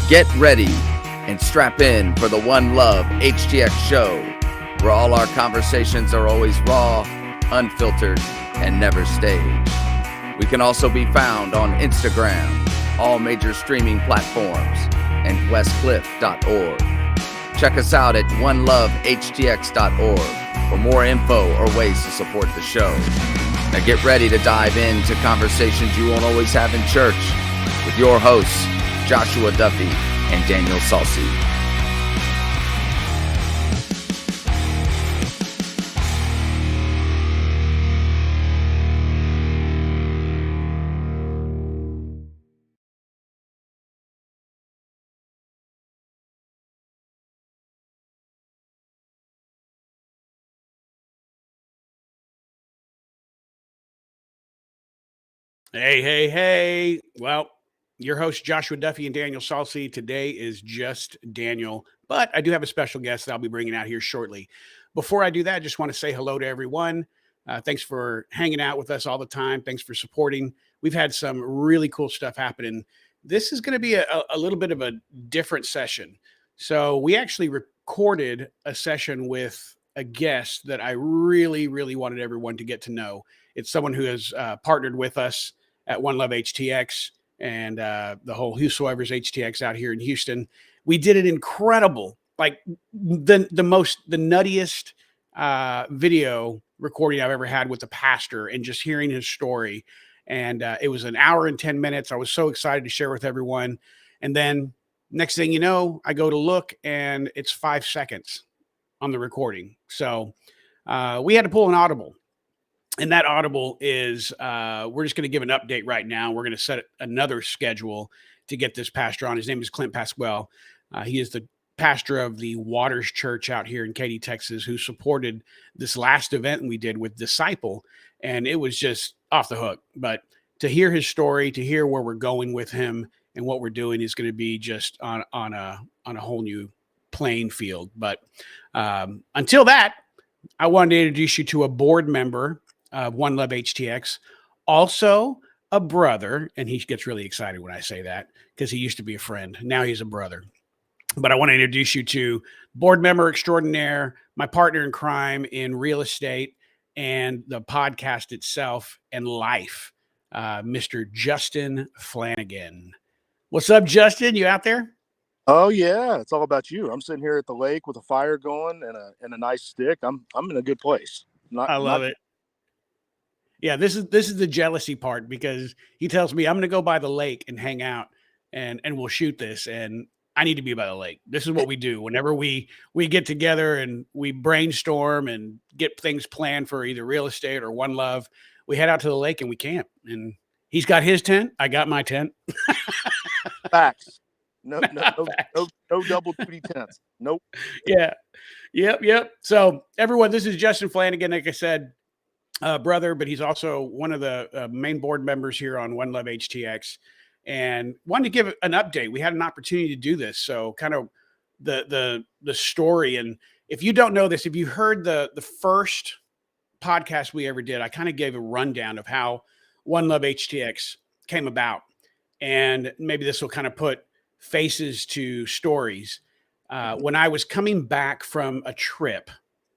Get ready and strap in for the One Love HTX show, where all our conversations are always raw, unfiltered, and never staged. We can also be found on Instagram, all major streaming platforms, and westcliff.org. Check us out at OneLoveHTX.org for more info or ways to support the show. Now get ready to dive into conversations you won't always have in church with your hosts, Joshua Duffy and Daniel Salsi. Hey. Well, your host, Joshua Duffy and Daniel Salsi. Today is just Daniel, but I do have a special guest that I'll be bringing out here shortly. Before I do that, I just want to say hello to everyone. Thanks for hanging out with us all the time. Thanks for supporting. We've had some really cool stuff happening. This is going to be a little bit of a different session. So we actually recorded a session with a guest that I really wanted everyone to get to know. It's someone who has partnered with us at OneLoveHTX and the whole Whosoever's HTX out here in Houston. We did an incredible, like the nuttiest video recording I've ever had with the pastor and just hearing his story. And it was an hour and 10 minutes. I was so excited to share with everyone. And then next thing you know, I go to look and it's 5 seconds on the recording. So we had to pull an audible. And that audible is we're just going to give an update right now. We're going to set another schedule to get this pastor on. His name is Clint Pasquale. He is the pastor of the Waters Church out here in Katy, Texas, who supported this last event we did with Disciple. And it was just off the hook. But to hear his story, to hear where we're going with him and what we're doing is going to be just on a whole new playing field. But until that, I wanted to introduce you to a board member of OneLoveHTX, also a brother, and he gets really excited when I say that because he used to be a friend. Now he's a brother. But I want to introduce you to board member extraordinaire, my partner in crime in real estate and the podcast itself and life, Mr. Justin Flanagan. What's up, Justin? You out there? Oh yeah, it's all about you. I'm sitting here at the lake with a fire going and a nice stick. I'm in a good place. I love it. Yeah, this is the jealousy part because he tells me I'm going to go by the lake and hang out and we'll shoot this, and I need to be by the lake. This is what we do whenever we get together and we brainstorm and get things planned for either real estate or One Love. We head out to the lake and we camp. And he's got his tent. I got my tent. Facts. No double duty tents. Nope. Yeah. Yep. So everyone, this is Justin Flanagan. Like I said, brother, but he's also one of the main board members here on OneLoveHTX, and wanted to give an update. We had an opportunity to do this, so kind of the story. And if you don't know this, if you heard the first podcast we ever did, I kind of gave a rundown of how OneLoveHTX came about, and maybe this will kind of put faces to stories. When I was coming back from a trip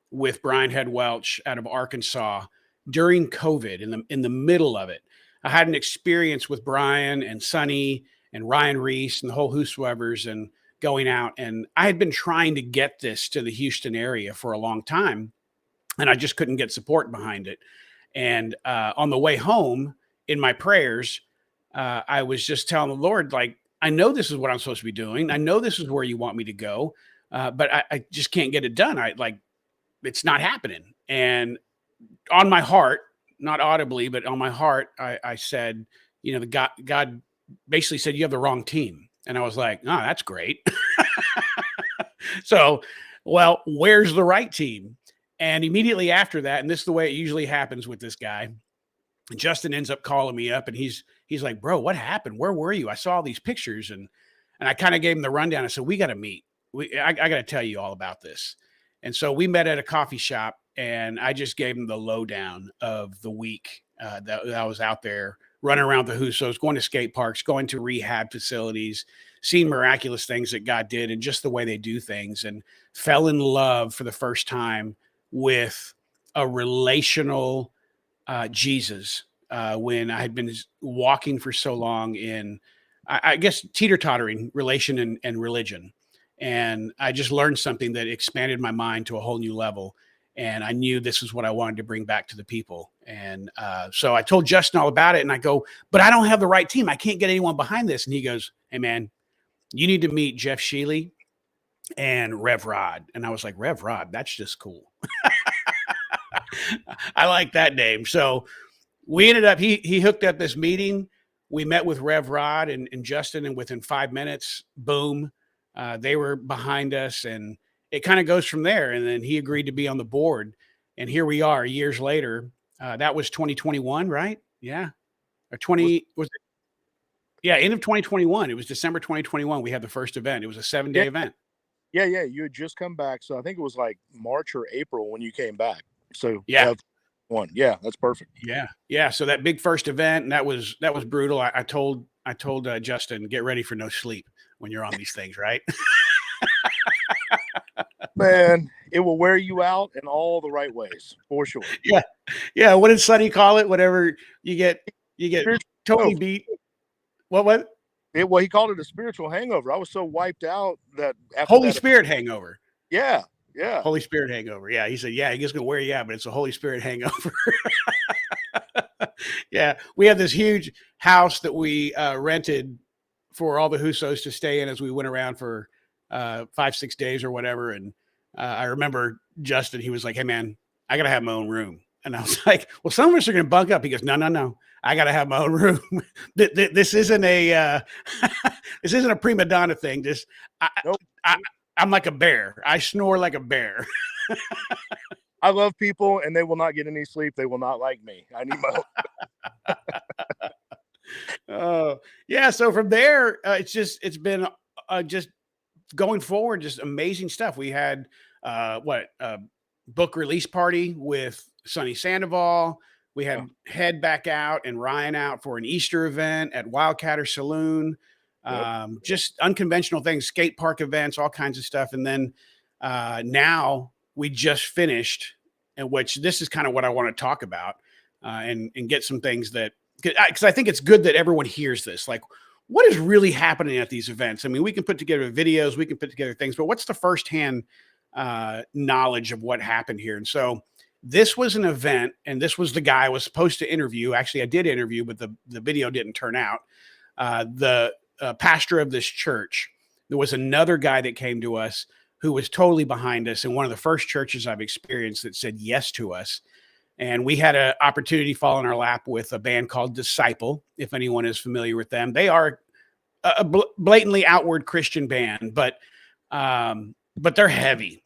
with Brian Head Welch out of Arkansas during COVID, in the middle of it, I had an experience with Brian and Sonny and Ryan Reese and the whole Whosoever's and going out. And I had been trying to get this to the Houston area for a long time, and I just couldn't get support behind it. And on the way home in my prayers, I was just telling the Lord, like, I know this is what I'm supposed to be doing. I know this is where you want me to go, but I just can't get it done. It's not happening. And on my heart, not audibly, but on my heart, I said, God basically said, you have the wrong team. And I was like, oh, that's great. So, well, where's the right team? And immediately after that, and this is the way it usually happens with this guy, Justin ends up calling me up and he's like, bro, what happened? Where were you? I saw all these pictures and I kind of gave him the rundown. I said, we got to meet. I got to tell you all about this. And so we met at a coffee shop and I just gave him the lowdown of the week that I was out there running around the Husos, going to skate parks, going to rehab facilities, seeing miraculous things that God did and just the way they do things, and fell in love for the first time with a relational Jesus when I had been walking for so long in, I guess, teeter-tottering relation and religion. And I just learned something that expanded my mind to a whole new level. And I knew this is what I wanted to bring back to the people. And so I told Justin all about it. And I go, but I don't have the right team. I can't get anyone behind this. And he goes, hey, man, you need to meet Jeff Sheely and Rev Rod. And I was like, Rev Rod, that's just cool. I like that name. So we ended up, he hooked up this meeting. We met with Rev Rod and Justin, and within 5 minutes, boom, they were behind us, and it kind of goes from there. And then he agreed to be on the board, and here we are years later. That was 2021, right? Yeah. Or 20 was it? Yeah, end of 2021. It was December 2021. We had the first event. It was a 7-day event. Yeah. You had just come back. So I think it was like March or April when you came back. So yeah. One. Yeah, that's perfect. Yeah. So that big first event, and that was brutal. I told Justin, get ready for no sleep when you're on these things, right? Man, it will wear you out in all the right ways, for sure. Yeah. What did Sonny call it? Whatever you get totally beat. What? Well, he called it a spiritual hangover. I was so wiped out that after Holy Spirit hangover. Yeah. Holy Spirit hangover. Yeah. He said, yeah, he's going to wear you out, but it's a Holy Spirit hangover. Yeah. We had this huge house that we rented for all the Husos to stay in as we went around for 5-6 days or whatever. And I remember Justin, he was like, hey, man, I got to have my own room. And I was like, well, some of us are going to bunk up. He goes, no. I got to have my own room. This isn't a this isn't a prima donna thing. Just nope. I'm like a bear. I snore like a bear. I love people, and they will not get any sleep. They will not like me. I need my own. Yeah. So from there, it's been just going forward, just amazing stuff. We had book release party with Sonny Sandoval. We had Head back out and Ryan out for an Easter event at Wildcatter Saloon. Just unconventional things, skate park events, all kinds of stuff. And then now we just finished, in which this is kind of what I want to talk about and get some things that, because I think it's good that everyone hears this. Like, what is really happening at these events? I mean, we can put together videos, we can put together things, but what's the firsthand knowledge of what happened here? And so this was an event, and this was the guy I was supposed to interview. Actually, I did interview, but the video didn't turn out. The pastor of this church, there was another guy that came to us who was totally behind us, and one of the first churches I've experienced that said yes to us. And we had an opportunity fall in our lap with a band called Disciple, if anyone is familiar with them. They are a blatantly outward Christian band, but they're heavy.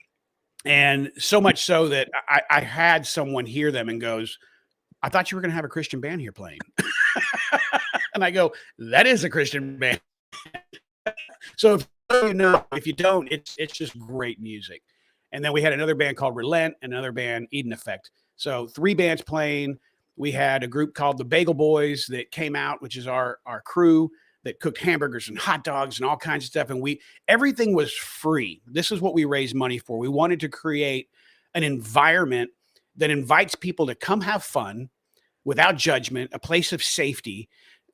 And so much so that I had someone hear them and goes, I thought you were going to have a Christian band here playing. And I go, that is a Christian band. So if you don't, it's just great music. And then we had another band called Relent, another band, Eden Effect. So 3 bands playing. We had a group called the Bagel Boys that came out, which is our crew that cooked hamburgers and hot dogs and all kinds of stuff. And everything was free. This is what we raised money for. We wanted to create an environment that invites people to come have fun without judgment, a place of safety.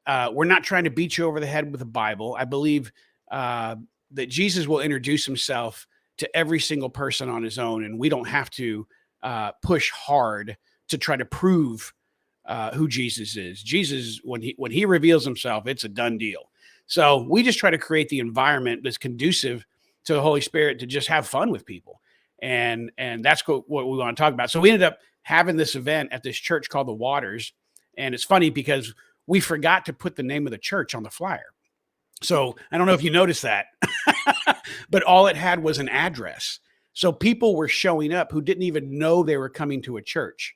We're not trying to beat you over the head with the Bible. I believe that Jesus will introduce himself to every single person on his own, and we don't have to push hard to try to prove who Jesus is. Jesus, when he reveals himself, it's a done deal. So we just try to create the environment that's conducive to the Holy Spirit to just have fun with people. And that's what we want to talk about. So we ended up having this event at this church called The Waters. And it's funny because we forgot to put the name of the church on the flyer. So I don't know if you noticed that, but all it had was an address. So people were showing up who didn't even know they were coming to a church.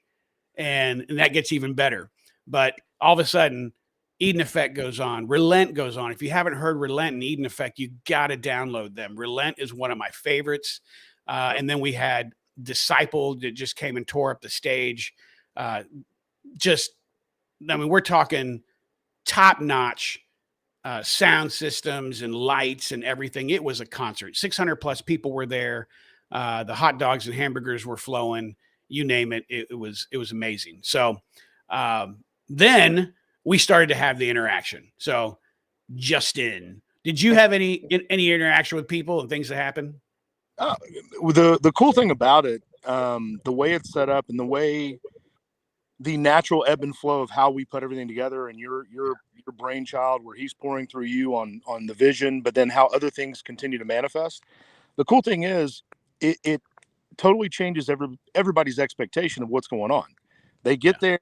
And that gets even better. But all of a sudden, Eden Effect goes on. Relent goes on. If you haven't heard Relent and Eden Effect, you got to download them. Relent is one of my favorites. And then we had Disciple that just came and tore up the stage. We're talking top-notch sound systems and lights and everything. It was a concert. 600 plus people were there. The hot dogs and hamburgers were flowing. You name it. It was amazing. So then we started to have the interaction. So Justin, did you have any interaction with people and things that happened? The cool thing about it, the way it's set up and the natural ebb and flow of how we put everything together, and your brainchild, where he's pouring through you on the vision, but then how other things continue to manifest. The cool thing is it totally changes everybody's expectation of what's going on. They get there,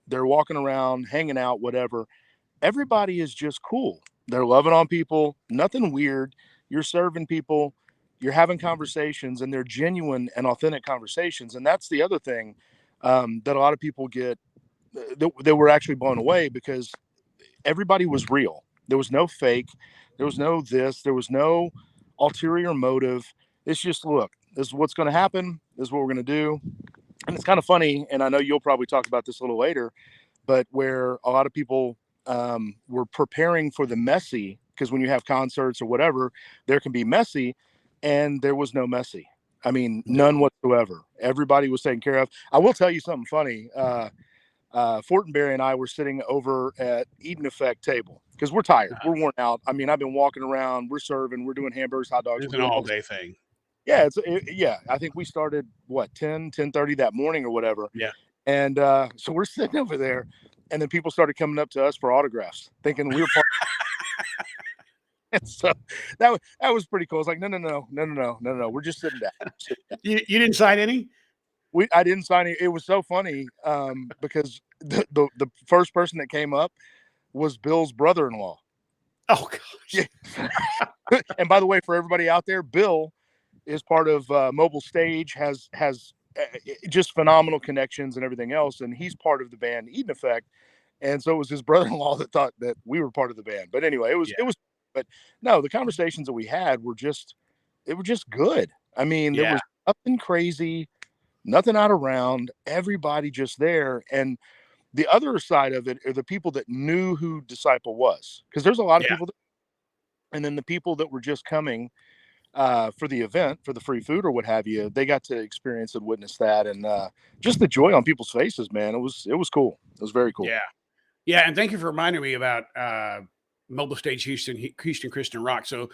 they're walking around, hanging out, whatever. Everybody is just cool. They're loving on people, nothing weird. You're serving people, you're having conversations, and they're genuine and authentic conversations. And that's the other thing that a lot of people get, they were actually blown away, because everybody was real. There was no fake. There was no this. There was no ulterior motive. It's just, look, this is what's going to happen. This is what we're going to do. And it's kind of funny, and I know you'll probably talk about this a little later, but where a lot of people were preparing for the messy, because when you have concerts or whatever, there can be messy, and there was no messy. I mean, none whatsoever. Everybody was taken care of. I will tell you something funny. Fortenberry and I were sitting over at Eden Effect table because we're tired. We're worn out. I mean, I've been walking around. We're serving. We're doing hamburgers, hot dogs. It's an all-day thing. Yeah, I think we started, 10:30 that morning or whatever. Yeah. And so we're sitting over there, and then people started coming up to us for autographs, thinking we were part. And so that was pretty cool. It's like, no. We're just sitting down. You didn't sign any? I didn't sign it. It was so funny because the first person that came up was Bill's brother-in-law. Oh gosh. Yeah. And by the way, for everybody out there, Bill is part of Mobile Stage, has just phenomenal connections and everything else, and he's part of the band Eden Effect. And so it was his brother-in-law that thought that we were part of the band. But anyway, it was. But no, the conversations that we had were just good. I mean, there was nothing crazy, nothing out of round, everybody just there. And the other side of it are the people that knew who Disciple was, because there's a lot of people and then the people that were just coming for the event, for the free food or what have you, they got to experience and witness that. And just the joy on people's faces, man. It was cool. It was very cool. Yeah. And thank you for reminding me about Mobile Stage Houston Christian Rock. So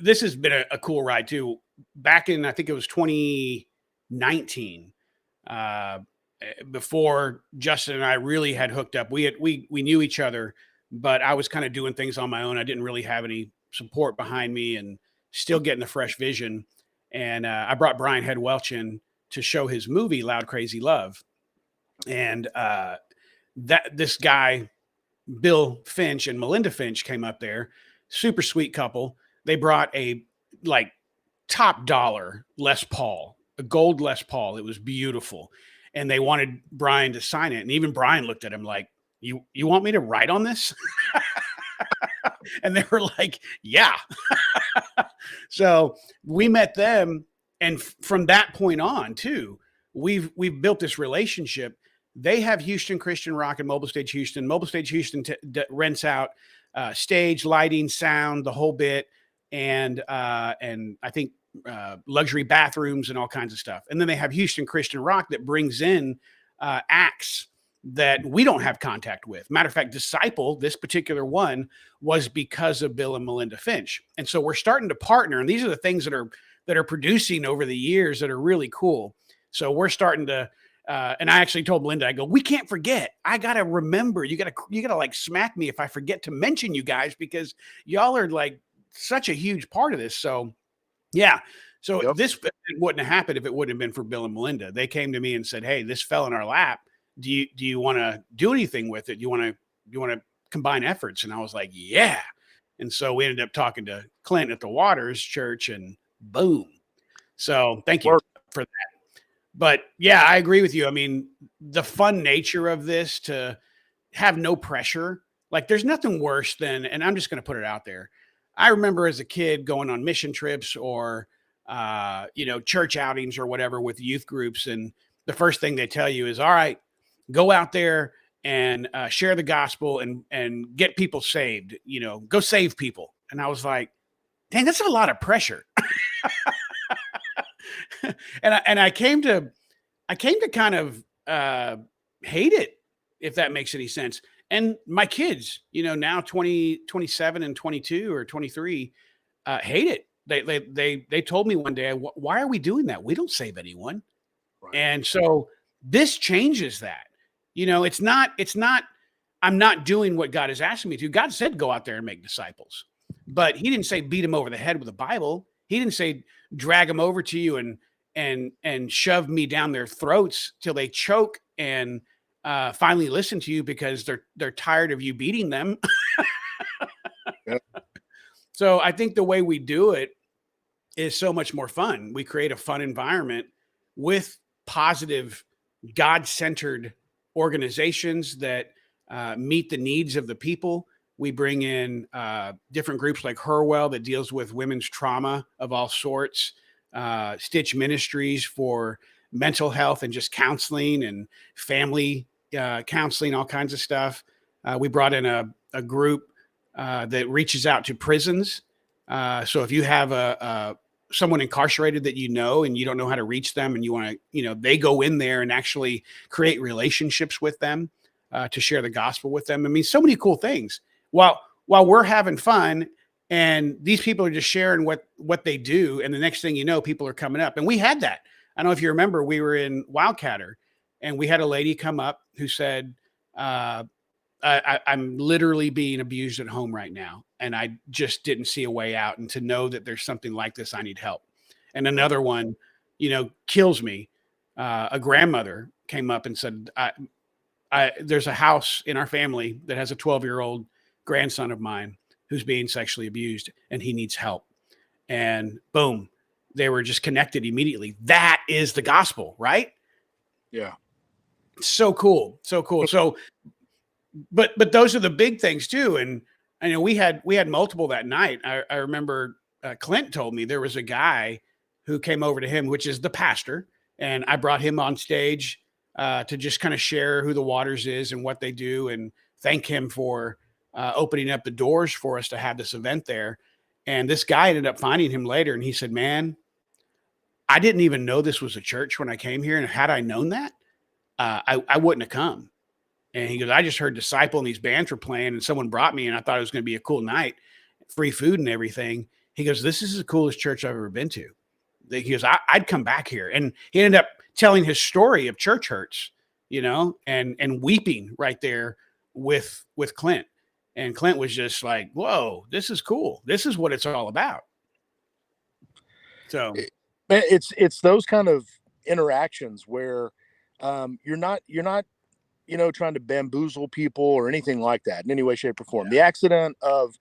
this has been a cool ride too. Back in, I think it was 2019, before Justin and I really had hooked up. We knew each other, but I was kind of doing things on my own. I didn't really have any support behind me, and still getting the fresh vision. And I brought Brian Head Welch in to show his movie Loud Crazy Love. And this guy, Bill Finch and Melinda Finch, came up there. Super sweet couple. They brought a top dollar Les Paul, a gold Les Paul. It was beautiful. And they wanted Brian to sign it. And even Brian looked at him like, you want me to write on this? And they were like, yeah. So we met them. And from that point on too, we've built this relationship. They have Houston Christian Rock and Mobile Stage Houston. Mobile Stage Houston rents out stage, lighting, sound, the whole bit, and I think luxury bathrooms and all kinds of stuff. And then they have Houston Christian Rock that brings in acts that we don't have contact with. Matter of fact, Disciple, this particular one, was because of Bill and Melinda Finch. And so we're starting to partner. And these are the things that are producing over the years that are really cool. So we're starting to. And I actually told Melinda, I go, we can't forget. I got to remember. You got to like smack me if I forget to mention you guys, because y'all are like such a huge part of this. So, yeah. So this wouldn't have happened if it wouldn't have been for Bill and Melinda. They came to me and said, hey, this fell in our lap. Do you want to do anything with it? Do you want to combine efforts? And I was like, yeah. And so we ended up talking to Clint at the Waters Church, and boom. So thank you for that. But yeah, I agree with you. I mean, the fun nature of this, to have no pressure, like there's nothing worse than, and I'm just going to put it out there. I remember as a kid going on mission trips or, church outings or whatever with youth groups. And the first thing they tell you is, all right, go out there and share the gospel and get people saved, go save people. And I was like, dang, that's a lot of pressure. and I came to kind of hate it, if that makes any sense. And my kids, now 27 and 22 or 23, hate it. They told me one day, why are we doing that? We don't save anyone. Right. And so this changes that. It's not, I'm not doing what God is asking me to. God said, go out there and make disciples, but he didn't say beat them over the head with a Bible. He didn't say drag them over to you and shove me down their throats till they choke and finally listen to you because they're tired of you beating them. Yep. So I think the way we do it is so much more fun. We create a fun environment with positive, God-centered organizations that meet the needs of the people. We bring in different groups like Herwell that deals with women's trauma of all sorts, Stitch Ministries for mental health and just counseling and family counseling, all kinds of stuff. We brought in a group that reaches out to prisons. So if you have someone incarcerated that and you don't know how to reach them and you want to, they go in there and actually create relationships with them to share the gospel with them. I mean, so many cool things. While we're having fun and these people are just sharing what they do. And the next thing you know, people are coming up. And we had that. I don't know if you remember, we were in Wildcatter and we had a lady come up who said, I'm literally being abused at home right now. And I just didn't see a way out. And to know that there's something like this, I need help. And another one, kills me. A grandmother came up and said, there's a house in our family that has a 12-year-old grandson of mine who's being sexually abused and he needs help. And boom, they were just connected immediately. That is the gospel, right? Yeah. So cool. So cool. So, but those are the big things too. And I know we had multiple that night. I remember Clint told me there was a guy who came over to him, which is the pastor. And I brought him on stage to just kind of share who the Waters is and what they do and thank him for opening up the doors for us to have this event there. And this guy ended up finding him later. And he said, man, I didn't even know this was a church when I came here. And had I known that, I wouldn't have come. And he goes, I just heard Disciple and these bands were playing and someone brought me and I thought it was going to be a cool night, free food and everything. He goes, this is the coolest church I've ever been to. He goes, I'd come back here. And he ended up telling his story of church hurts, and weeping right there with Clint. And Clint was just like, whoa, this is cool. This is what it's all about. So it's those kind of interactions where you're not trying to bamboozle people or anything like that in any way, shape, or form. Yeah. The accident of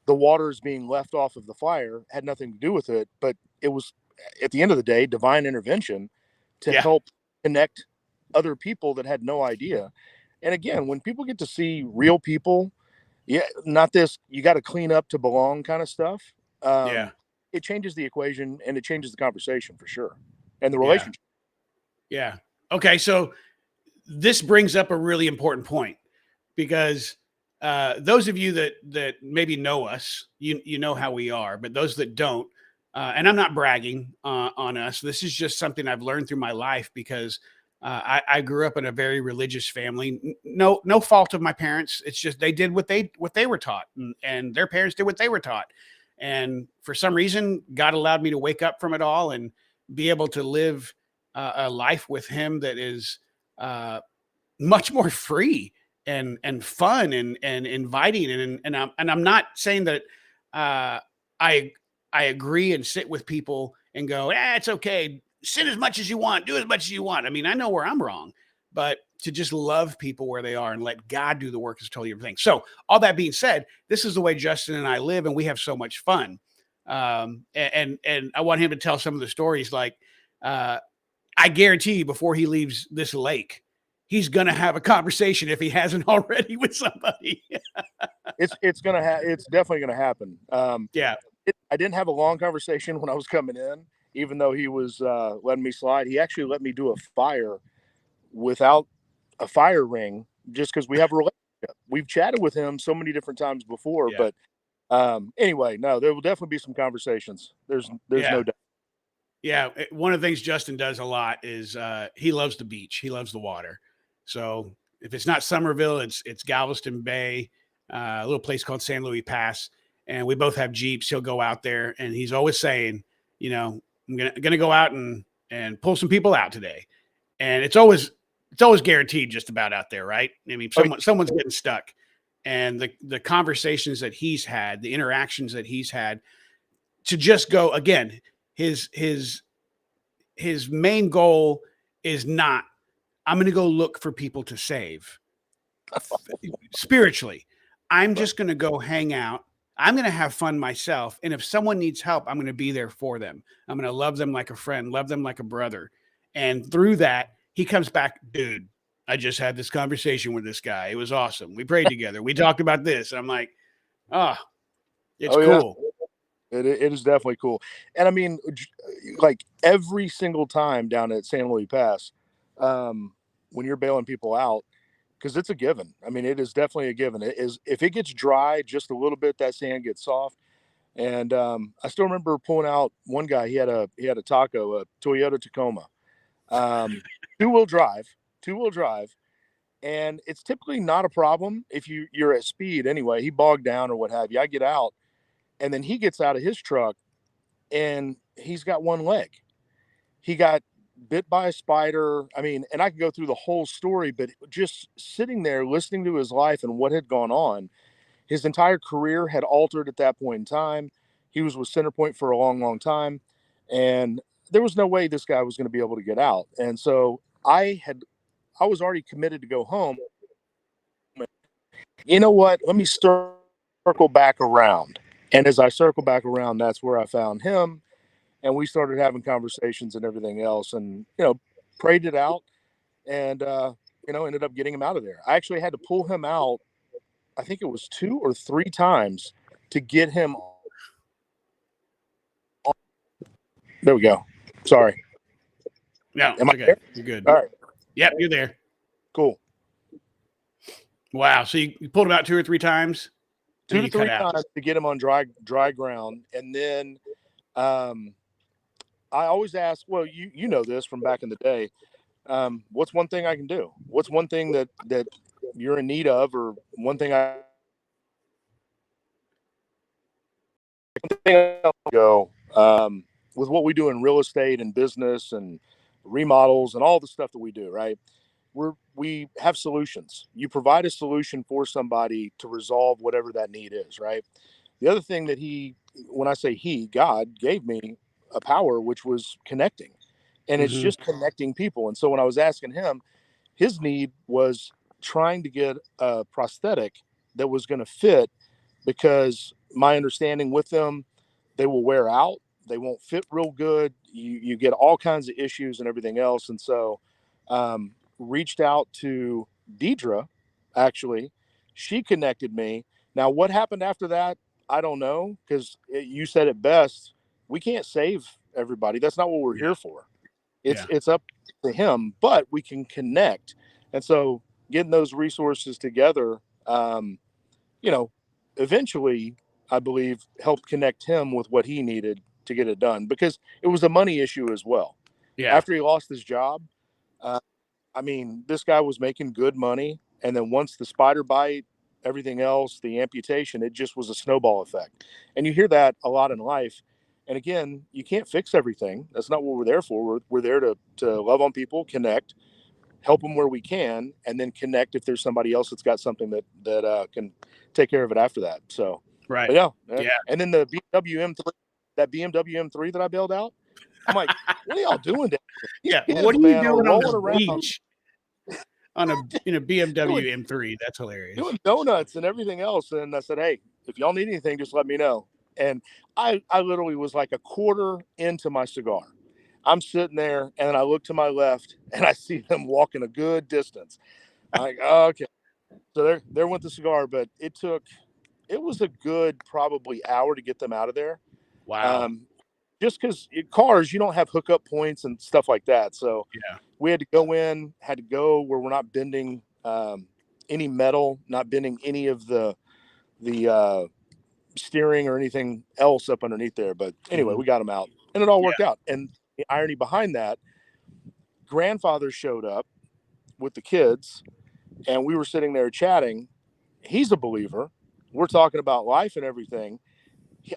the Waters being left off of the flyer had nothing to do with it, but it was, at the end of the day, divine intervention to help connect other people that had no idea. And again, when people get to see real people, not this, you got to clean up to belong kind of stuff. It changes the equation and it changes the conversation for sure. And the relationship. Yeah. Okay. So this brings up a really important point because those of you that maybe know us, you know how we are, but those that don't, and I'm not bragging on us. This is just something I've learned through my life because I grew up in a very religious family. No fault of my parents. It's just they did what they were taught, and their parents did what they were taught. And for some reason, God allowed me to wake up from it all and be able to live a life with Him that is much more free and fun and inviting. And I'm not saying that I agree and sit with people and go, it's okay. Sin as much as you want, do as much as you want. I mean, I know where I'm wrong, but to just love people where they are and let God do the work is totally different thing. So all that being said, this is the way Justin and I live and we have so much fun. And I want him to tell some of the stories. Like, I guarantee you before he leaves this lake, he's going to have a conversation if he hasn't already with somebody. It's definitely going to happen. I didn't have a long conversation when I was coming in, even though he was letting me slide. He actually let me do a fire without a fire ring just because we have a relationship. We've chatted with him so many different times before, Yeah. but anyway, no, there will definitely be some conversations. There's no doubt. Yeah, one of the things Justin does a lot is he loves the beach. He loves the water. So if it's not Somerville, it's Galveston Bay, a little place called San Luis Pass, and we both have Jeeps. He'll go out there, and he's always saying, I'm gonna go out and pull some people out today, and it's always guaranteed just about out there, right? I mean, someone's getting stuck, and the conversations that he's had, the interactions that he's had, to just go again. His main goal is not, I'm going to go look for people to save spiritually. I'm just going to go hang out. I'm going to have fun myself. And if someone needs help, I'm going to be there for them. I'm going to love them like a friend, love them like a brother. And through that, he comes back, dude, I just had this conversation with this guy. It was awesome. We prayed together. We talked about this. And I'm like, it's cool. Yeah. It is definitely cool. And I mean, like every single time down at San Luis Pass, when you're bailing people out, because it's a given. I mean, it is definitely a given. It is, if it gets dry just a little bit, that sand gets soft. And I still remember pulling out one guy. He had a Taco, a Toyota Tacoma, two-wheel drive, and it's typically not a problem if you're at speed anyway. He bogged down or what have you. I get out. And then he gets out of his truck and he's got one leg. He got bit by a spider. I mean, and I could go through the whole story, but just sitting there listening to his life and what had gone on, his entire career had altered at that point in time. He was with Centerpoint for a long, long time. And there was no way this guy was going to be able to get out. And so I was already committed to go home. You know what? Let me circle back around. And as I circle back around, that's where I found him. And we started having conversations and everything else and, prayed it out and, ended up getting him out of there. I actually had to pull him out. I think it was 2 or 3 times to get him. There we go. Sorry. No, am I okay. there? You're good. All right. Yep, you're there. Cool. Wow. So you pulled him out 2 or 3 times? 2 to 3 times to get him on dry ground. And then I always ask, well, you know this from back in the day. What's one thing I can do? What's one thing that you're in need of, or one thing I go with what we do in real estate and business and remodels and all the stuff that we do, right? We have solutions. You provide a solution for somebody to resolve whatever that need is, right? The other thing that when I say God gave me a power, which was connecting. And it's just connecting people. And so when I was asking him, his need was trying to get a prosthetic that was going to fit, because my understanding with them, they will wear out. They won't fit real good. You get all kinds of issues and everything else. And so reached out to Deidre, actually. She connected me. Now, what happened after that, I don't know, because you said it best. We can't save everybody. That's not what we're here for. It's up to him, but we can connect. And so getting those resources together, eventually, I believe, helped connect him with what he needed to get it done, because it was a money issue as well. Yeah. After he lost his job, this guy was making good money. And then once the spider bite, everything else, the amputation, it just was a snowball effect. And you hear that a lot in life. And again, you can't fix everything. That's not what we're there for. We're there to love on people, connect, help them where we can, and then connect if there's somebody else that's got something that can take care of it after that. So, right. Yeah. And then the BMW M3 that I bailed out, I'm like, what are y'all doing down here? What are you doing on the beach on a BMW M3? That's hilarious. Doing donuts and everything else. And I said, hey, if y'all need anything, just let me know. And I literally was like a quarter into my cigar. I'm sitting there and I look to my left and I see them walking a good distance. I'm like, oh, okay. So there went the cigar, but it was a good probably hour to get them out of there. Wow. Just because cars, you don't have hookup points and stuff like that. So we had to go where we're not bending any metal, not bending any of the steering or anything else up underneath there. But anyway, we got them out, and it all worked out. And the irony behind that, grandfather showed up with the kids, and we were sitting there chatting. He's a believer. We're talking about life and everything.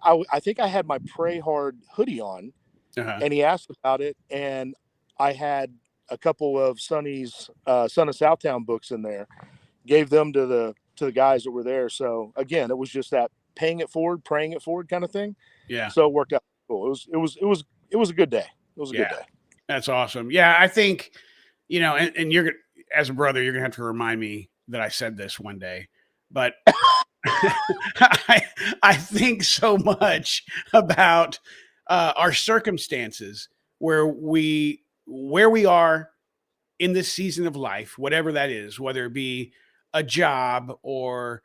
I think I had my Pray Hard hoodie on, and he asked about it, and I had a couple of Sonny's Son of Southtown books in there. Gave them to the guys that were there. So again, it was just that paying it forward, praying it forward kind of thing. Yeah. So it worked out cool. It was a good day. It was a good day. That's awesome. Yeah, I think, and you're, as a brother, you're gonna have to remind me that I said this one day, but I think so much about our circumstances where we are in this season of life, whatever that is, whether it be a job or,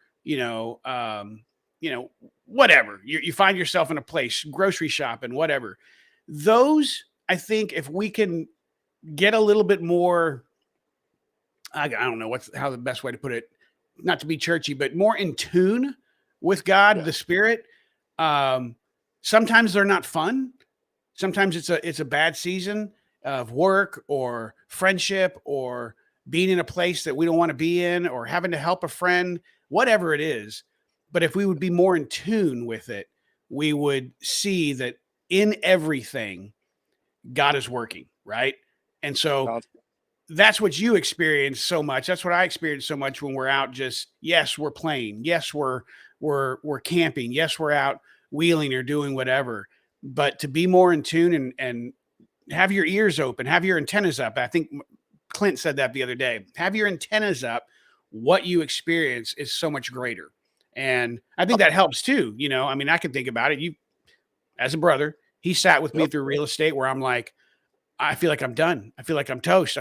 whatever you find yourself in a place, grocery shopping, whatever. Those, I think, if we can get a little bit more, I don't know how the best way to put it, not to be churchy, but more in tune with God, the Spirit. Sometimes they're not fun. Sometimes it's a bad season of work or friendship or being in a place that we don't want to be in or having to help a friend, whatever it is. But if we would be more in tune with it, we would see that in everything, God is working, right? And so that's what you experience so much. That's what I experience so much when we're out. Just, yes, we're playing. Yes, we're camping. Yes, we're out wheeling or doing whatever. But to be more in tune and have your ears open, have your antennas up. I think Clint said that the other day. Have your antennas up. What you experience is so much greater. And I think that helps too. I can think about it. You, as a brother, he sat with me through real estate where I'm like, I feel like I'm done. I feel like I'm toast.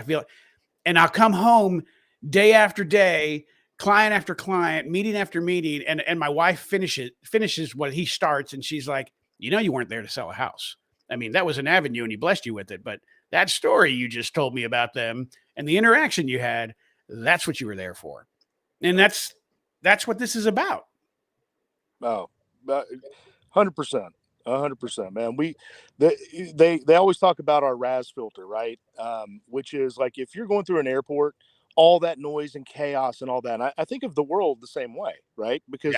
And I'll come home day after day, client after client, meeting after meeting. And my wife finishes what he starts. And she's like, you weren't there to sell a house. I mean, that was an avenue and he blessed you with it. But that story you just told me about them and the interaction you had, that's what you were there for. And that's what this is about. Oh, 100%. 100%, man. They always talk about our RAS filter, right? Which is like, if you're going through an airport, all that noise and chaos and all that. And I think of the world the same way, right? Because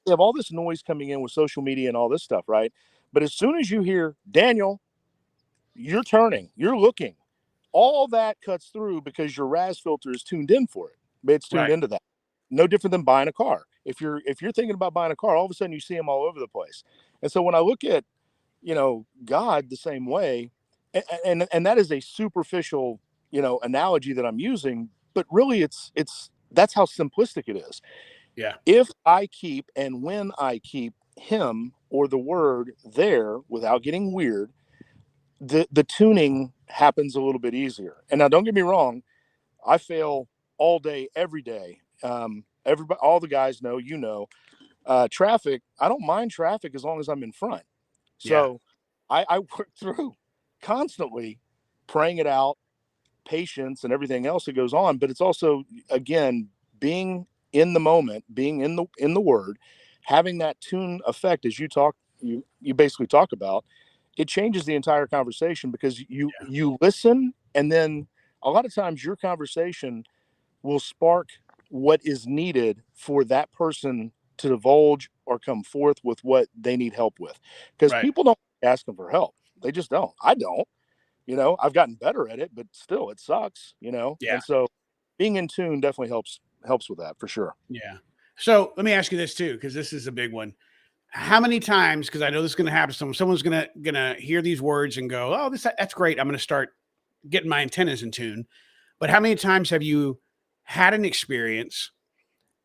we have all this noise coming in with social media and all this stuff, right? But as soon as you hear, Daniel, you're turning, you're looking, all that cuts through because your RAS filter is tuned in for it. It's tuned into that. No different than buying a car. If you're thinking about buying a car, all of a sudden you see them all over the place. And so when I look at, God the same way, and that is a superficial, analogy that I'm using, but really that's how simplistic it is. Yeah. If I keep and when I keep him or the word there without getting weird, the tuning happens a little bit easier. And now don't get me wrong, I fail all day, every day. Everybody, all the guys know, traffic. I don't mind traffic as long as I'm in front. So I work through constantly praying it out, patience and everything else that goes on. But it's also, again, being in the moment, being in the word, having that tune effect as you basically talk about, it changes the entire conversation because you listen, and then a lot of times your conversation will spark what is needed for that person to divulge or come forth with what they need help with. Because people don't ask them for help. They just don't. I don't. I've gotten better at it, but still it sucks, Yeah. And so being in tune definitely helps with that for sure. Yeah. So let me ask you this too, because this is a big one. How many times, because I know this is going to happen, someone's gonna hear these words and go, oh, that's great. I'm going to start getting my antennas in tune. But how many times have you had an experience?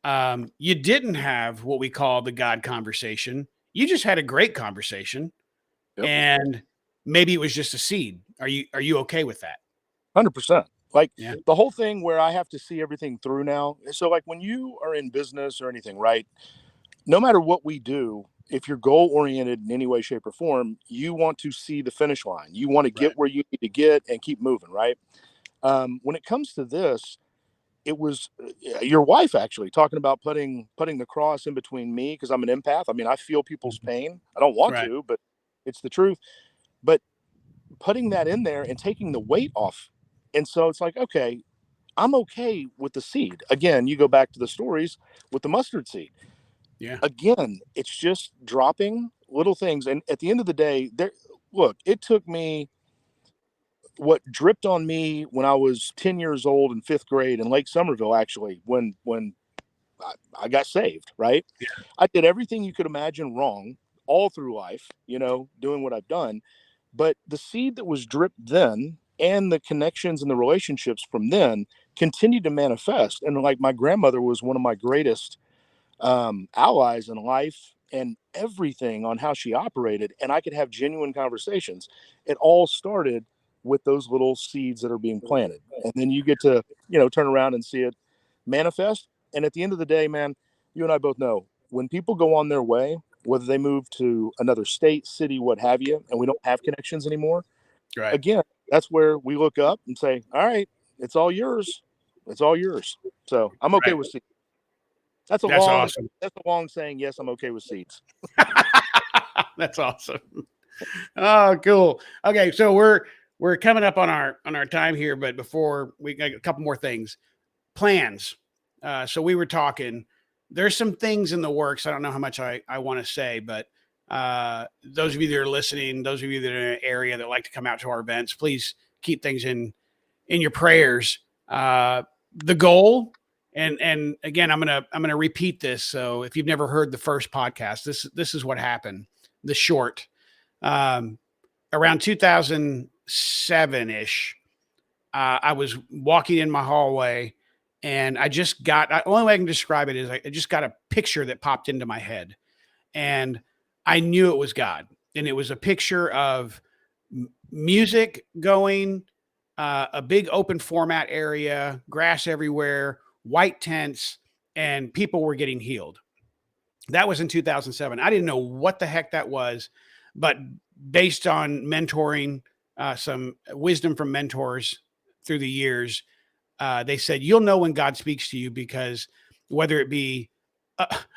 You didn't have what we call the God conversation. You just had a great conversation, and maybe it was just a seed. Are you okay with that? 100%. Like the whole thing where I have to see everything through now. So like when you are in business or anything, right? No matter what we do, if you're goal oriented in any way, shape, or form, you want to see the finish line. You want to get where you need to get and keep moving, right? When it comes to this, it was your wife actually talking about putting the cross in between me, because I'm an empath. I mean, I feel people's pain. I don't want Right. to, but it's the truth. But putting that in there and taking the weight off. And so it's like, okay, I'm okay with the seed. Again, you go back to the stories with the mustard seed. Yeah. Again, it's just dropping little things. And at the end of the day, look, it took me what dripped on me when I was 10 years old in 5th grade in Lake Somerville, actually, when I got saved, right? Yeah. I did everything you could imagine wrong all through life, doing what I've done. But the seed that was dripped then and the connections and the relationships from then continued to manifest. And like my grandmother was one of my greatest allies in life and everything on how she operated. And I could have genuine conversations. It all started with those little seeds that are being planted. And then you get to, turn around and see it manifest. And at the end of the day, man, you and I both know when people go on their way, whether they move to another state, city, what have you, and we don't have connections anymore, Right. again, that's where we look up and say, all right, it's all yours. It's all yours. So I'm okay Right. with seeds. That's That's awesome. a long saying. Yes, I'm okay with seeds. That's awesome. Oh, cool. Okay, so we're coming up on our time here, but before we got a couple more things. Plans. So we were talking. There's some things in the works. I don't know how much I want to say, but those of you that are listening, those of you that are in an area that like to come out to our events, please keep things in your prayers. The goal, and again, I'm gonna repeat this. So if you've never heard the first podcast, this is what happened. The short, around 2007 ish, I was walking in my hallway, and I just got. Only way I can describe it is I just got a picture that popped into my head, and I knew it was God, and it was a picture of music going, a big open format area, grass everywhere, white tents, and people were getting healed. That was in 2007. I didn't know what the heck that was, but based on mentoring, some wisdom from mentors through the years, they said, you'll know when God speaks to you because whether it be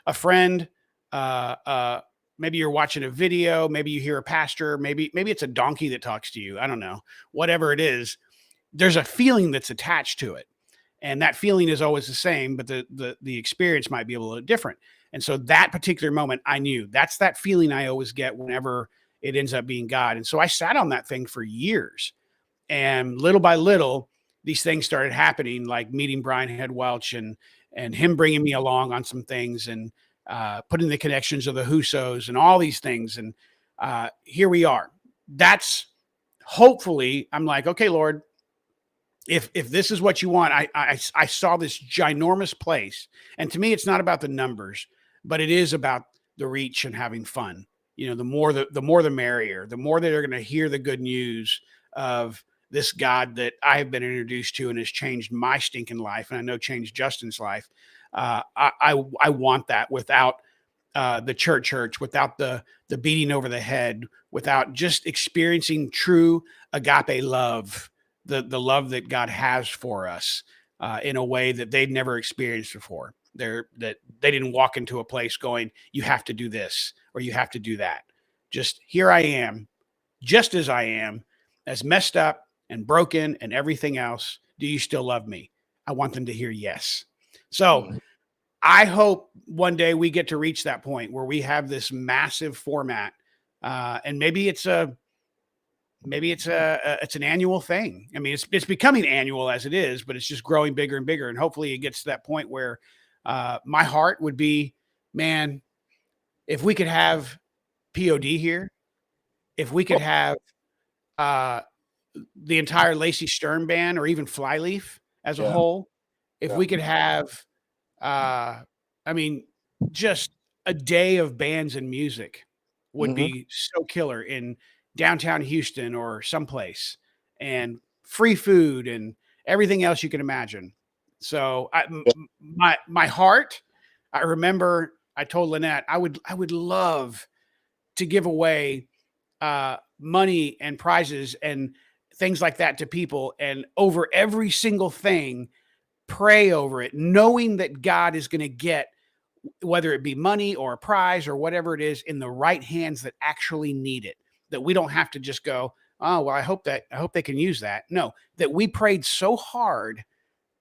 a friend, uh, uh, maybe you're watching a video, maybe you hear a pastor, maybe it's a donkey that talks to you. I don't know. Whatever it is, there's a feeling that's attached to it. And that feeling is always the same, but the experience might be a little different. And so that particular moment, I knew that's that feeling I always get whenever it ends up being God. And so I sat on that thing for years. And little by little, these things started happening, like meeting Brian Head Welch and him bringing me along on some things, and putting the connections of the Husos and all these things. And here we are. That's hopefully, I'm like, okay, Lord, if this is what you want, I saw this ginormous place, and to me, it's not about the numbers, but it is about the reach and having fun. The more the merrier. The more that they're going to hear the good news of this God that I have been introduced to and has changed my stinking life, and I know changed Justin's life. I want that without the church, without the beating over the head, without just experiencing true agape love, the love that God has for us in a way that they'd never experienced before. That they didn't walk into a place going, you have to do this or you have to do that. Just here I am, just as I am, as messed up and broken and everything else. Do you still love me? I want them to hear yes. So I hope one day we get to reach that point where we have this massive format, and maybe it's an annual thing. I mean, it's becoming annual as it is, but it's just growing bigger and bigger. And hopefully, it gets to that point where my heart would be, man, if we could have POD here, if we could have uh, the entire Lacey Stern band, or even Flyleaf as a Yeah. whole, if Yeah. we could have I mean, just a day of bands and music would be so killer in downtown Houston or someplace, and free food and everything else you can imagine. So my heart, I remember I told Lynette, I would love to give away money and prizes and things like that to people. And over every single thing, pray over it, knowing that God is going to get, whether it be money or a prize or whatever it is, in the right hands that actually need it, that we don't have to just go, oh, well, I hope they can use that. No, that we prayed so hard,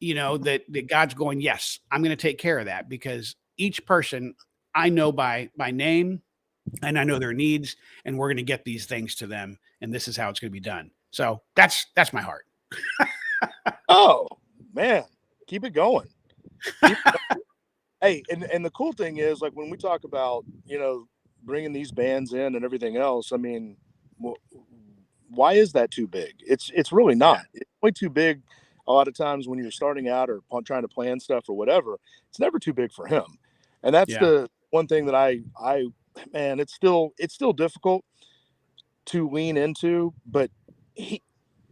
that God's going, yes, I'm going to take care of that, because each person I know by name, and I know their needs, and we're going to get these things to them. And this is how it's going to be done. So that's my heart. Oh man, keep it going. Hey, and the cool thing is, like, when we talk about, bringing these bands in and everything else, I mean, why is that too big? It's really not. It's way too big. A lot of times when you're starting out or trying to plan stuff or whatever, it's never too big for him. And that's the one thing that I man, it's still difficult to lean into, but he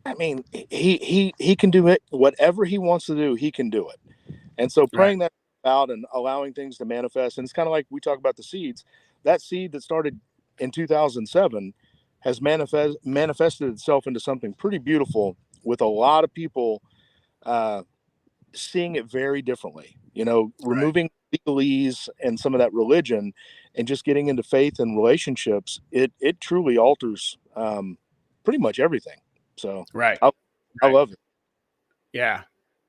can do it. Whatever he wants to do, he can do it. And so praying that out and allowing things to manifest. And it's kind of like we talk about the seeds. That seed that started in 2007 has manifested itself into something pretty beautiful, with a lot of people seeing it very differently, removing legalese and some of that religion and just getting into faith and relationships. It truly alters pretty much everything. So I love it. Yeah.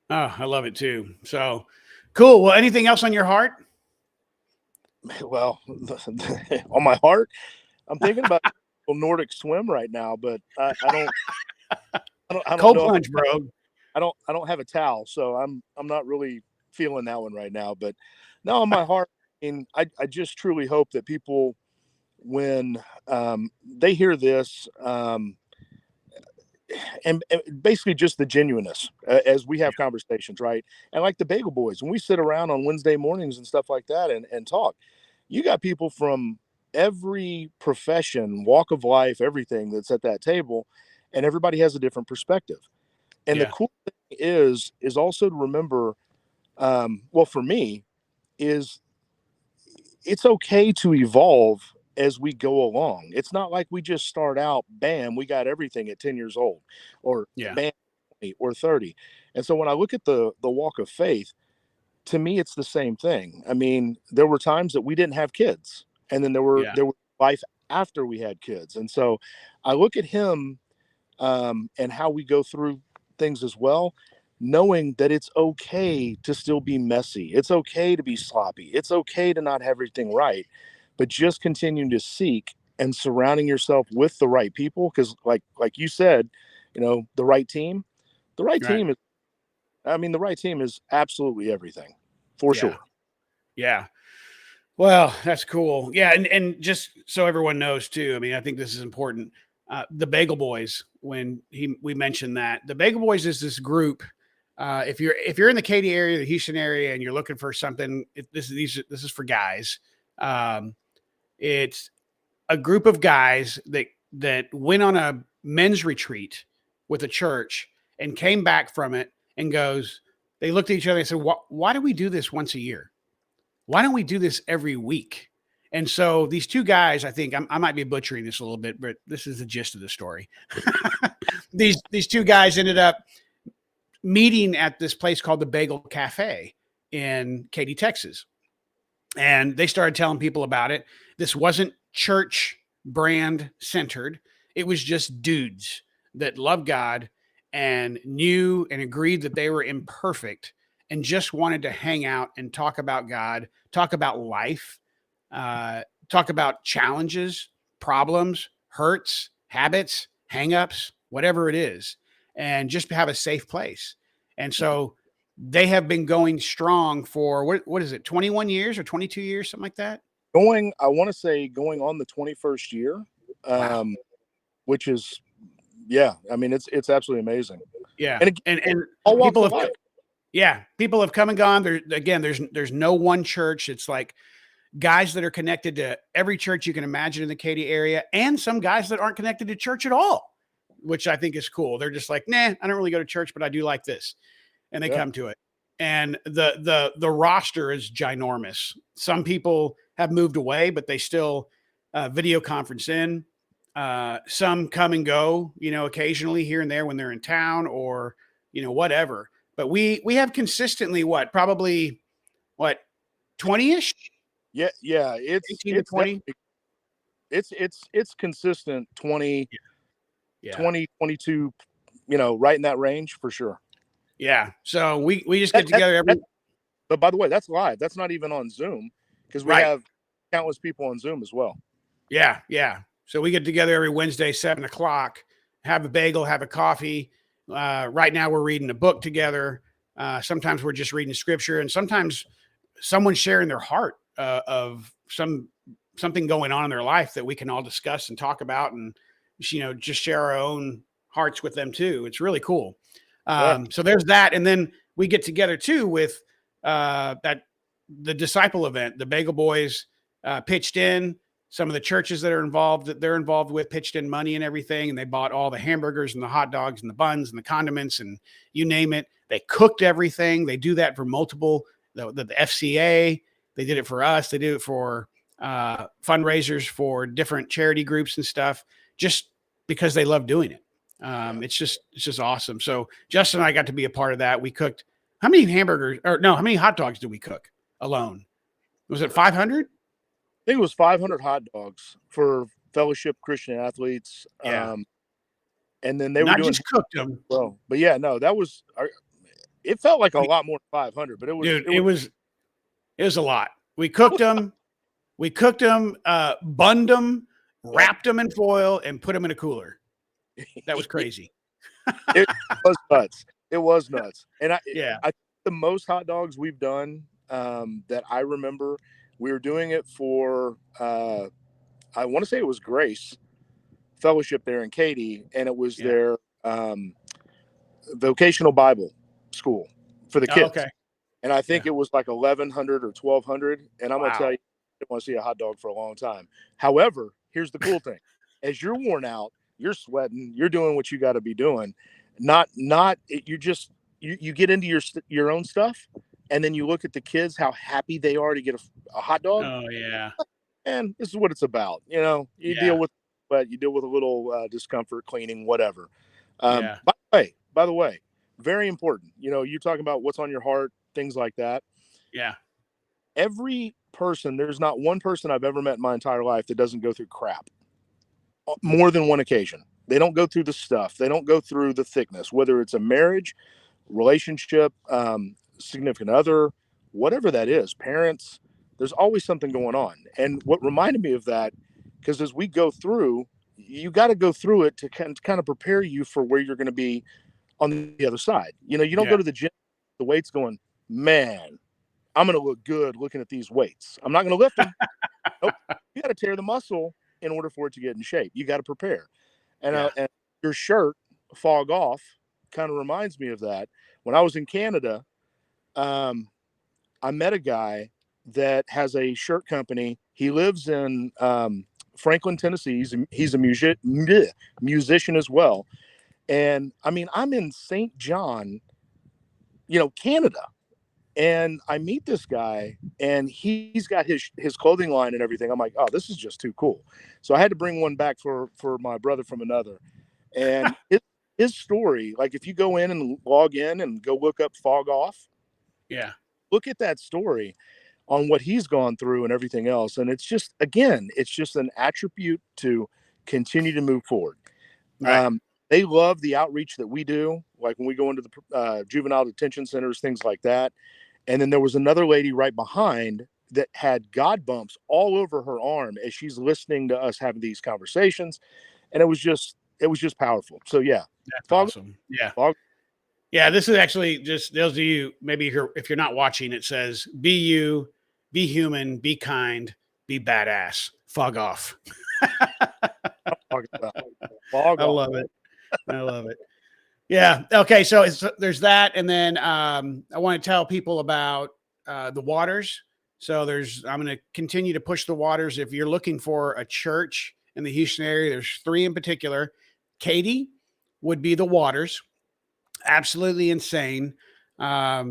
Oh, I love it too. So cool. Well, anything else on your heart? Well, on my heart, I'm thinking about Nordic swim right now, but I don't Cold know. plunge, bro. I don't have a towel, so I'm not really feeling that one right now. But no, on my heart, I just truly hope that people, when they hear this, and basically just the genuineness as we have conversations, right? And like the Bagel Boys, when we sit around on Wednesday mornings and stuff like that and talk, you got people from every profession, walk of life, everything that's at that table, and everybody has a different perspective. And the cool thing is also to remember, well, for me, is it's okay to evolve as we go along. It's not like we just start out, bam, we got everything at 10 years old, or bam, 20 or 30. And so when I look at the walk of faith, to me, it's the same thing. I mean, there were times that we didn't have kids, and then there was life after we had kids. And so I look at him and how we go through things as well, knowing that it's okay to still be messy. It's okay to be sloppy. It's okay to not have everything right, but just continuing to seek and surrounding yourself with the right people. Because like you said, the right team, the right team is, the right team is absolutely everything, for sure. Yeah. Well, that's cool. Yeah. And just so everyone knows too, I think this is important. The Bagel Boys, when we mentioned that, the Bagel Boys is this group. If you're in the Katy area, the Houston area, and you're looking for something, this is for guys. It's a group of guys that went on a men's retreat with a church and came back from it and they looked at each other and said, why do we do this once a year? Why don't we do this every week? And so these two guys, I think I might be butchering this a little bit, but this is the gist of the story. These two guys ended up meeting at this place called the Bagel Cafe in Katy, Texas. And they started telling people about it. This wasn't church brand centered. It was just dudes that loved God and knew and agreed that they were imperfect and just wanted to hang out and talk about God, talk about life, talk about challenges, problems, hurts, habits, hangups, whatever it is, and just have a safe place. And so they have been going strong for what is it, 21 years or 22 years, something like that? I want to say going on the 21st year, which is, it's absolutely amazing. Yeah. And people people have come and gone. There's no one church. It's like guys that are connected to every church you can imagine in the Katy area, and some guys that aren't connected to church at all, which I think is cool. They're just like, nah, I don't really go to church, but I do like this. And they come to it. And the roster is ginormous. Some people have moved away, but they still video conference in. Some come and go, occasionally here and there when they're in town or, whatever. but we have consistently probably 20-ish, Yeah, yeah. 18 to 20. It's consistent 20, Yeah. 20, 22, right in that range for sure. Yeah. So we just get together every. But by the way, that's live. That's not even on Zoom, because we have countless people on Zoom as well. Yeah. Yeah. So we get together every Wednesday, 7:00, have a bagel, have a coffee. Right now we're reading a book together. Sometimes we're just reading scripture, and sometimes someone's sharing their heart of something going on in their life that we can all discuss and talk about, and just share our own hearts with them too. It's really cool. So there's that, and then we get together too with the disciple event. The Bagel Boys pitched in. Some of the churches that they're involved with pitched in money and everything, and they bought all the hamburgers and the hot dogs and the buns and the condiments and you name it. They cooked everything. They do that for multiple the FCA. They did it for us. They do it for fundraisers for different charity groups and stuff, just because they love doing it. It's just awesome. So Justin and I got to be a part of that. We cooked how many hot dogs did we cook alone? Was it 500? I think it was 500 hot dogs for Fellowship Christian Athletes. Yeah. And then they not were doing just cooked them. Well, but yeah, no, it felt like a lot more than 500, but it was a lot. We cooked them. Bunned them, wrapped them in foil, and put them in a cooler. That was crazy. It was nuts. It was nuts. And I think the most hot dogs we've done that I remember, we were doing it for I want to say it was Grace Fellowship there in Katy, and it was their vocational Bible school for the kids. Okay. And I think it was like 1,100 or 1,200. And I'm going to tell you, I didn't want to see a hot dog for a long time. However, here's the cool thing. As you're worn out, you're sweating, you're doing what you got to be doing. You get into your own stuff. And then you look at the kids, how happy they are to get a hot dog. Oh, yeah. And this is what it's about. You deal with sweat, you deal with a little discomfort, cleaning, whatever. By the way, very important. You talk about what's on your heart, things like that. Yeah. Every person, there's not one person I've ever met in my entire life that doesn't go through crap. More than one occasion. They don't go through the stuff. They don't go through the thickness, whether it's a marriage, relationship, significant other, whatever that is, parents, there's always something going on. And what reminded me of that, because as we go through, you got to go through it to kind of prepare you for where you're going to be on the other side. You don't go to the gym, the weights going, man, I'm going to look good looking at these weights. I'm not going to lift them. Nope. You got to tear the muscle in order for it to get in shape. You got to prepare. And your shirt, Fog Off, kind of reminds me of that. When I was in Canada, I met a guy that has a shirt company. He lives in Franklin, Tennessee. He's a musician as well. And I mean, I'm in St. John, Canada. And I meet this guy, and he's got his clothing line and everything. I'm like, oh, this is just too cool. So I had to bring one back for my brother from Anotha. And his story, like if you go in and log in and go look up Fog Off, look at that story on what he's gone through and everything else. And it's just an attribute to continue to move forward. Right. They love the outreach that we do, like when we go into the juvenile detention centers, things like that. And then there was another lady right behind that had God bumps all over her arm as she's listening to us having these conversations. And it was just powerful. So yeah. That's awesome. Yeah. Yeah. This is actually just those of you, maybe if you're not watching, it says, be you, be human, be kind, be badass. Fog Off. I love it. I love it. Yeah. Okay. So there's that. And then I want to tell people about the waters. So I'm going to continue to push the waters. If you're looking for a church in the Houston area, there's 3 in particular. Katy would be the waters. Absolutely insane.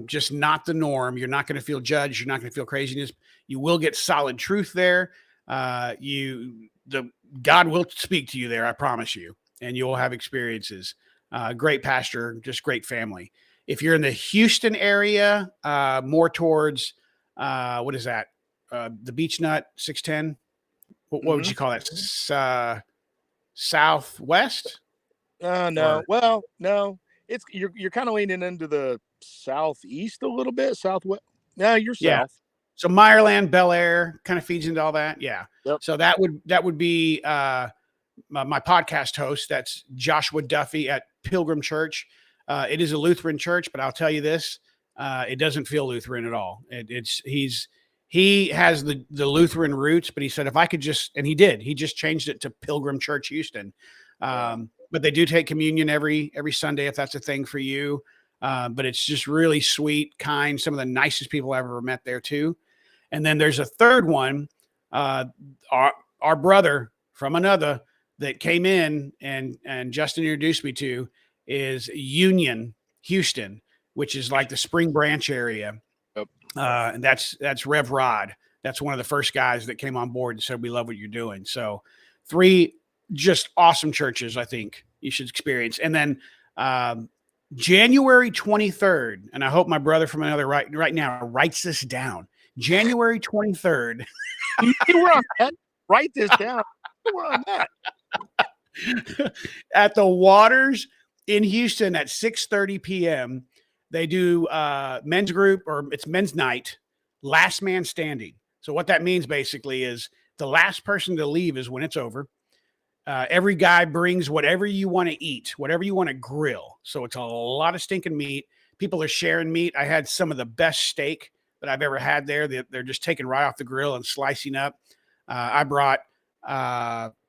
Just not the norm. You're not going to feel judged. You're not going to feel craziness. You will get solid truth there. God will speak to you there. I promise you. And you'll have experiences. Great pastor, just great family. If you're in the Houston area, more towards what is that? The Beach Nut 610. What would you call that? Southwest? No. Or- Well, no. It's you're kind of leaning into the southeast a little bit, southwest. No, you're Yeah. south. So Meyerland, Bel Air kind of feeds into all that. Yeah. Yep. So that would be my podcast host. That's Joshua Duffy at Pilgrim Church. It is a Lutheran church, but I'll tell you this, it doesn't feel Lutheran at all. He has the Lutheran roots, but he said, if I could just, and he just changed it to Pilgrim Church Houston. But they do take communion every Sunday, if that's a thing for you. But it's just really sweet, kind, some of the nicest people I've ever met there too. And then there's a third one, our brother from Anotha that came in and Justin introduced me to is Union, Houston, which is like the Spring Branch area. Yep. And that's Rev Rod. That's one of the first guys that came on board and said, we love what you're doing. So 3 just awesome churches, I think you should experience. And then January 23rd, and I hope my brother from Another right now writes this down. January 23rd. You were on that. Write this down. You were on that. At the Waters in Houston at 6:30 p.m. They do men's group, or it's men's night, last man standing. So what that means basically is the last person to leave is when it's over. Every guy brings whatever you want to eat, whatever you want to grill. So it's a lot of stinking meat. People are sharing meat. I had some of the best steak that I've ever had there. They're just taking right off the grill and slicing up. I brought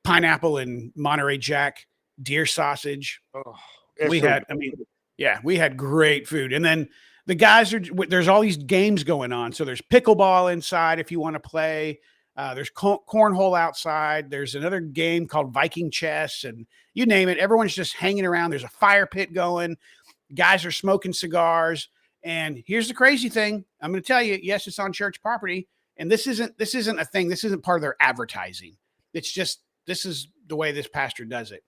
pineapple and Monterey Jack deer sausage. Oh, we had great food. And then the guys there's all these games going on. So there's pickleball inside if you want to play. There's cornhole outside. There's another game called Viking chess, and you name it. Everyone's just hanging around. There's a fire pit going. Guys are smoking cigars. And here's the crazy thing. I'm going to tell you, yes, it's on church property. And this isn't a thing. This isn't part of their advertising. It's just, this is the way this pastor does it.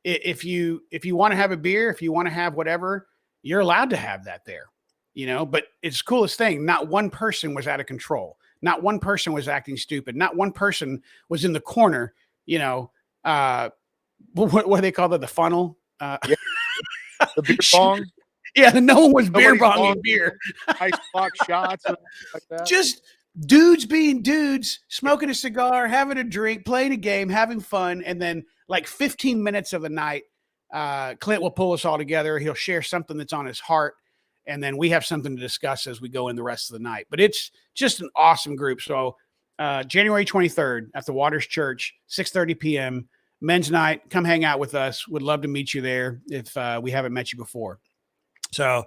If you want to have a beer, if you want to have whatever, you're allowed to have that there, but it's the coolest thing. Not one person was out of control. Not one person was acting stupid. Not one person was in the corner, what do they call it? The funnel? The beer bong. Yeah, no one was beer bonging beer. Ice box shots like that. Just dudes being dudes, smoking a cigar, having a drink, playing a game, having fun. And then like 15 minutes of the night, Clint will pull us all together. He'll share something that's on his heart. And then we have something to discuss as we go in the rest of the night. But it's just an awesome group. So January 23rd at the Waters Church, 6:30 p.m., men's night. Come hang out with us. Would love to meet you there if we haven't met you before. So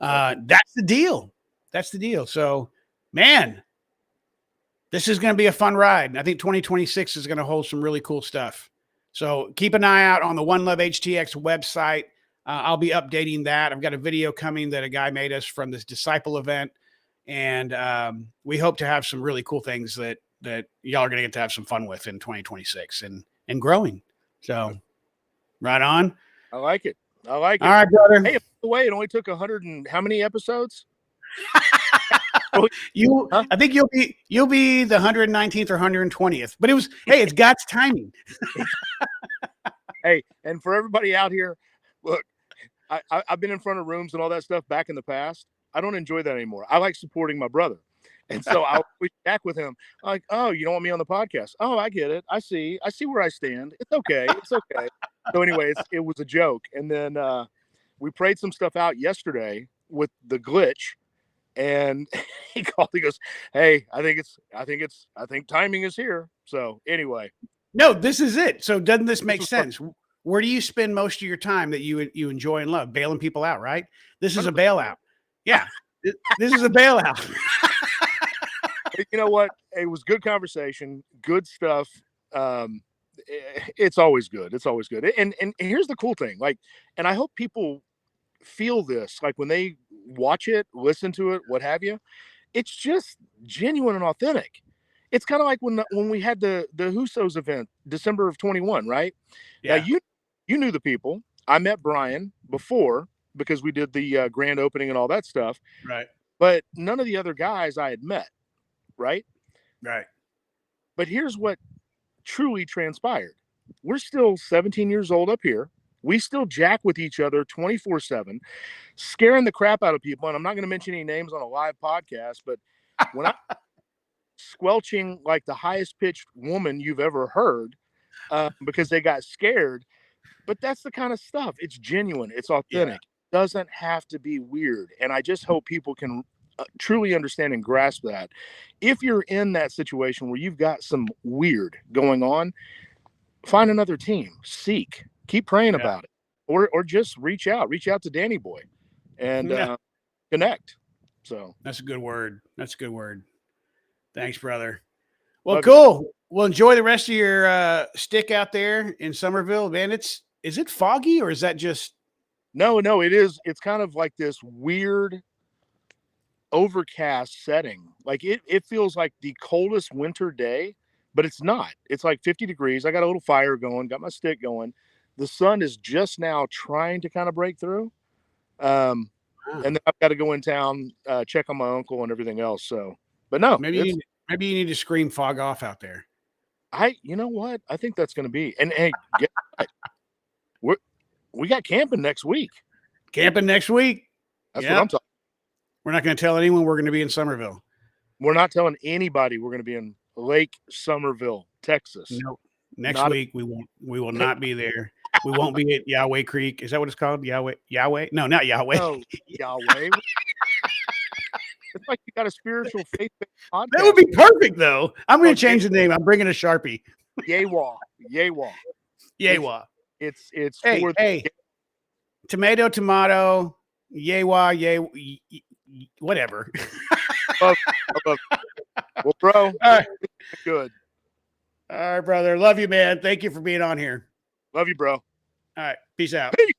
that's the deal. That's the deal. So, man, this is going to be a fun ride. I think 2026 is going to hold some really cool stuff. So keep an eye out on the OneLoveHTX website. I'll be updating that. I've got a video coming that a guy made us from this disciple event. And we hope to have some really cool things that y'all are going to get to have some fun with in 2026 and growing. So right on. I like it. All right, brother. Hey, by the way, it only took 100 and how many episodes? I think you'll be the 119th or 120th, but it's God's timing. Hey, and for everybody out here, look, I've been in front of rooms and all that stuff back in the past. I don't enjoy that anymore. I like supporting my brother. And so we back with him. I'm like, oh, you don't want me on the podcast? Oh, I get it. I see where I stand. It's okay. It's okay. So anyway, it was a joke. And then we prayed some stuff out yesterday with the glitch. And he called, he goes, hey, I think timing is here. So anyway. No, this is it. So doesn't this make sense? Fun. Where do you spend most of your time that you enjoy and love? Bailing people out, right? This is a bailout. Yeah. This is a bailout. You know what? It was good conversation, good stuff. It's always good. It's always good. And here's the cool thing. Like, and I hope people feel this, like when they watch it, listen to it, what have you, it's just genuine and authentic. It's kind of like when we had the Husos event, December of 21, right? Yeah. Now, you knew the people. I met Brian before, because we did the grand opening and all that stuff. Right. But none of the other guys I had met. Right. Right. But here's what truly transpired. We're still 17 years old up here. We still jack with each other 24/7, scaring the crap out of people. And I'm not going to mention any names on a live podcast, but when I'm squelching like the highest pitched woman you've ever heard because they got scared, but that's the kind of stuff. It's genuine. It's authentic. It doesn't have to be weird. And I just hope people can truly understand and grasp that. If you're in that situation where you've got some weird going on, find another team, keep praying about it, or just reach out to Danny Boy and connect. So that's a good word. Thanks, brother. Well, cool. Well, enjoy the rest of your stick out there in Somerville, man. Is it foggy or is that just? No, it is. It's kind of like this weird overcast setting. Like it feels like the coldest winter day, but it's not. It's like 50 degrees. I got a little fire going, got my stick going. The sun is just now trying to kind of break through. And then I've got to go in town, check on my uncle and everything else. So, but no, maybe you need to scream fog off out there. You know what? I think that's going to be, and hey, we got camping next week. That's what I'm talking. We're not going to tell anyone we're going to be in Somerville. We're not telling anybody we're going to be in Lake Somerville, Texas. No, next week we will not be there. We won't be at Yahweh Creek. Is that what it's called? Yahweh? No, not Yahweh. No, Yahweh. It's like you got a spiritual faith-based podcast. That would be perfect, though. I'm going to change the name. I'm bringing a Sharpie. Yewa. It's hey, tomato, yewa, whatever. Well, bro, all right. Good. All right, brother. Love you, man. Thank you for being on here. Love you, bro. All right. Peace out. Peace.